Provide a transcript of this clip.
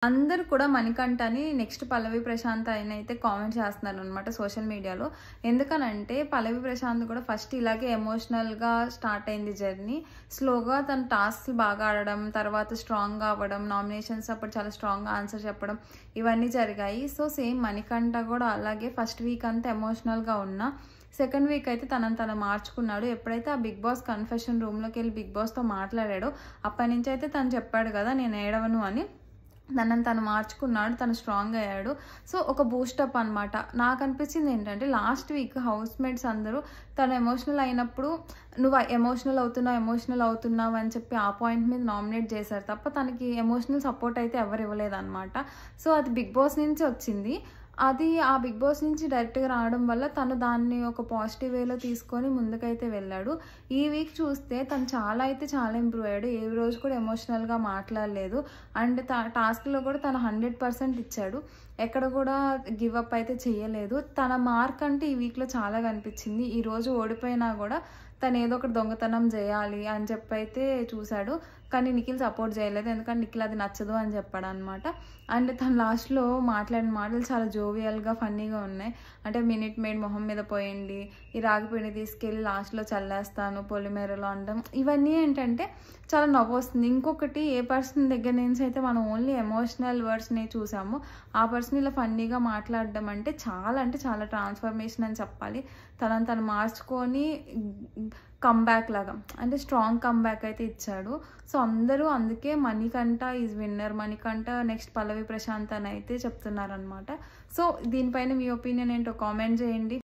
అందరూ కూడా మణికంఠని నెక్స్ట్ పల్లవి ప్రశాంత్ అయితే కామెంట్ చేస్తున్నారనమాట సోషల్ మీడియాలో. ఎందుకనంటే పల్లవి ప్రశాంత్ కూడా ఫస్ట్ ఇలాగే ఎమోషనల్గా స్టార్ట్ అయింది జర్నీ. స్లోగా తన టాస్క్లు బాగా ఆడడం, తర్వాత స్ట్రాంగ్గా అవ్వడం, నామినేషన్స్ అప్పుడు చాలా స్ట్రాంగ్గా ఆన్సర్ చెప్పడం, ఇవన్నీ జరిగాయి. సో సేమ్ మణికంఠ కూడా అలాగే ఫస్ట్ వీక్ అంతా ఎమోషనల్గా ఉన్నా సెకండ్ వీక్ అయితే తను మార్చుకున్నాడు. ఎప్పుడైతే ఆ బిగ్ బాస్ కన్ఫెషన్ రూమ్లోకి వెళ్ళి బిగ్ బాస్తో మాట్లాడాడో అప్పటి నుంచి అయితే తను చెప్పాడు కదా నేను ఏడవను అని. తను మార్చుకున్నాడు, తను స్ట్రాంగ్ అయ్యాడు. సో ఒక బూస్టప్ అనమాట. నాకు అనిపించింది ఏంటంటే లాస్ట్ వీక్ హౌస్ మేట్స్ అందరూ తను ఎమోషనల్ అయినప్పుడు నువ్వు ఎమోషనల్ అవుతున్నావు అని చెప్పి ఆ పాయింట్ మీద నామినేట్ చేశారు తప్ప తనకి ఎమోషనల్ సపోర్ట్ అయితే ఎవరు ఇవ్వలేదన్నమాట. సో అది బిగ్ బాస్ నుంచి వచ్చింది. అది ఆ బిగ్ బాస్ నుంచి డైరెక్ట్గా రావడం వల్ల తను దాన్ని ఒక పాజిటివ్ వేలో తీసుకొని ముందుకైతే వెళ్ళాడు. ఈ వీక్ చూస్తే తను చాలా ఇంప్రూవ్ అయ్యాడు. ఏ రోజు కూడా ఎమోషనల్గా మాట్లాడలేదు. అండ్ టాస్క్లో కూడా తను 100% ఇచ్చాడు. ఎక్కడ కూడా గివ్ అప్ అయితే చేయలేదు. తన మార్క్ అంటే ఈ వీక్లో చాలా కనిపించింది. ఈరోజు ఓడిపోయినా కూడా తను ఏదో ఒకటి దొంగతనం చేయాలి అని చెప్పి అయితే చూశాడు. కానీ నిఖిల్ సపోర్ట్ చేయలేదు, ఎందుకంటే నిఖిల్ అది నచ్చదు అని చెప్పాడు అనమాట. అండ్ తను లాస్ట్లో మాట్లాడిన మాటలు చాలా జోవియల్గా ఫన్నీగా ఉన్నాయి. అంటే మినిట్ మేడ్ మొహం మీద పోయింది, ఈ రాగిపిండి తీసుకెళ్ళి లాస్ట్లో చల్లేస్తాను పొలిమేరలో అనడం, ఇవన్నీ ఏంటంటే చాలా నవ్వు వస్తుంది. ఇంకొకటి, ఏ పర్సన్ దగ్గర నుంచి అయితే మనం ఓన్లీ ఎమోషనల్ వర్డ్స్ని చూసాము ఆ పర్సన్ ఇలా ఫన్నీగా మాట్లాడడం అంటే చాలా ట్రాన్స్ఫర్మేషన్ అని చెప్పాలి. తను మార్చుకొని కమ్బ్యాక్ లాగా అంటే స్ట్రాంగ్ కమ్బ్యాక్ అయితే ఇచ్చాడు. సో అందరూ అందుకే Manikanta is winner, Manikanta next Pallavi Prashanth అని అయితే చెప్తున్నారనమాట. సో దీనిపైన మీ ఒపీనియన్ ఏంటో కామెంట్ చేయండి.